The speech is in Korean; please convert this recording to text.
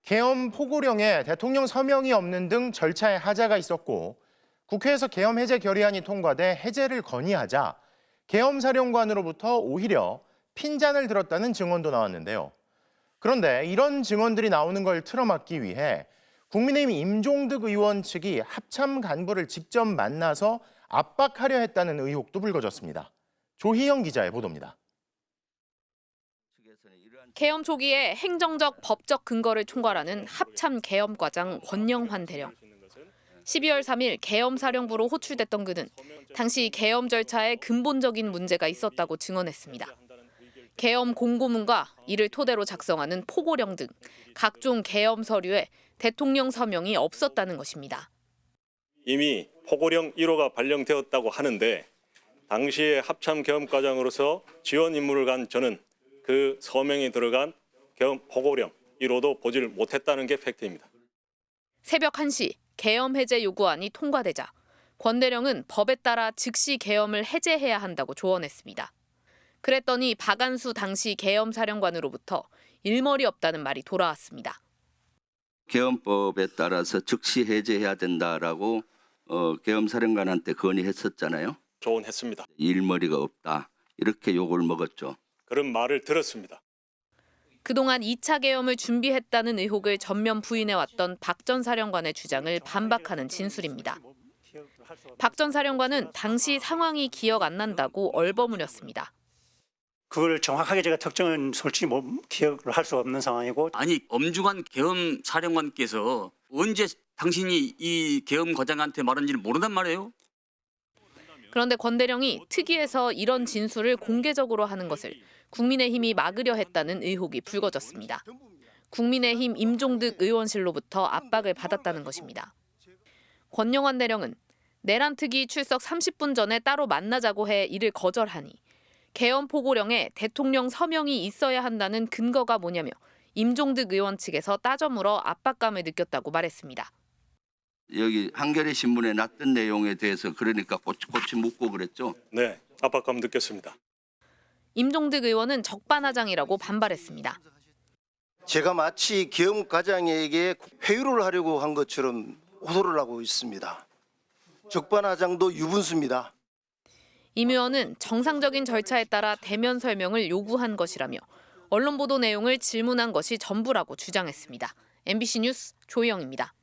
계엄 포고령에 대통령 서명이 없는 등 절차에 하자가 있었고 국회에서 계엄 해제 결의안이 통과돼 해제를 건의하자 계엄 사령관으로부터 오히려 핀잔을 들었다는 증언도 나왔는데요. 그런데 이런 증언들이 나오는 걸 틀어막기 위해 국민의힘 임종득 의원 측이 합참 간부를 직접 만나서 압박하려 했다는 의혹도 불거졌습니다. 조희영 기자의 보도입니다. 계엄 초기에 행정적, 법적 근거를 총괄하는 합참 계엄과장 권영환 대령. 12월 3일 계엄 사령부로 호출됐던 그는 당시 계엄 절차에 근본적인 문제가 있었다고 증언했습니다. 계엄 공고문과 이를 토대로 작성하는 포고령 등 각종 계엄 서류에 대통령 서명이 없었다는 것입니다. 이미 포고령 1호가 발령되었다고 하는데 당시에 합참 계엄과장으로서 지원 임무를 간 저는 그 서명이 들어간 계엄 포고령 1호도 보지를 못했다는 게 팩트입니다. 새벽 1시 계엄 해제 요구안이 통과되자 권 대령은 법에 따라 즉시 계엄을 해제해야 한다고 조언했습니다. 그랬더니 박안수 당시 계엄 사령관으로부터 일머리 없다는 말이 돌아왔습니다. 계엄법에 따라서 즉시 해제해야 된다라고 계엄 사령관한테 건의했었잖아요. 조언했습니다. 일머리가 없다. 이렇게 욕을 먹었죠. 그런 말을 들었습니다. 그동안 2차 계엄을 준비했다는 의혹을 전면 부인해왔던 박 전 사령관의 주장을 반박하는 진술입니다. 박 전 사령관은 당시 상황이 기억 안 난다고 얼버무렸습니다. 그걸 정확하게 제가 특정은 솔직히 기억을 할 수 없는 상황이고. 아니 엄중한 계엄 사령관께서 언제 당신이 이 계엄 과장한테 말한지를 모른단 말이에요? 그런데 권 대령이 특위에서 이런 진술을 공개적으로 하는 것을 국민의힘이 막으려 했다는 의혹이 불거졌습니다. 국민의힘 임종득 의원실로부터 압박을 받았다는 것입니다. 권영환 대령은 내란 특위 출석 30분 전에 따로 만나자고 해 이를 거절하니 계엄 포고령에 대통령 서명이 있어야 한다는 근거가 뭐냐며 임종득 의원 측에서 따져 물어 압박감을 느꼈다고 말했습니다. 여기 한겨레 신문에 났던 내용에 대해서 그러니까 꼬치꼬치 묻고 그랬죠. 네, 압박감 느꼈습니다. 임종득 의원은 적반하장이라고 반발했습니다. 제가 마치 계엄 과장에게 회유를 하려고 한 것처럼 호소를 하고 있습니다. 적반하장도 유분수입니다. 임 의원은 정상적인 절차에 따라 대면 설명을 요구한 것이라며 언론 보도 내용을 질문한 것이 전부라고 주장했습니다. MBC 뉴스 조희영입니다.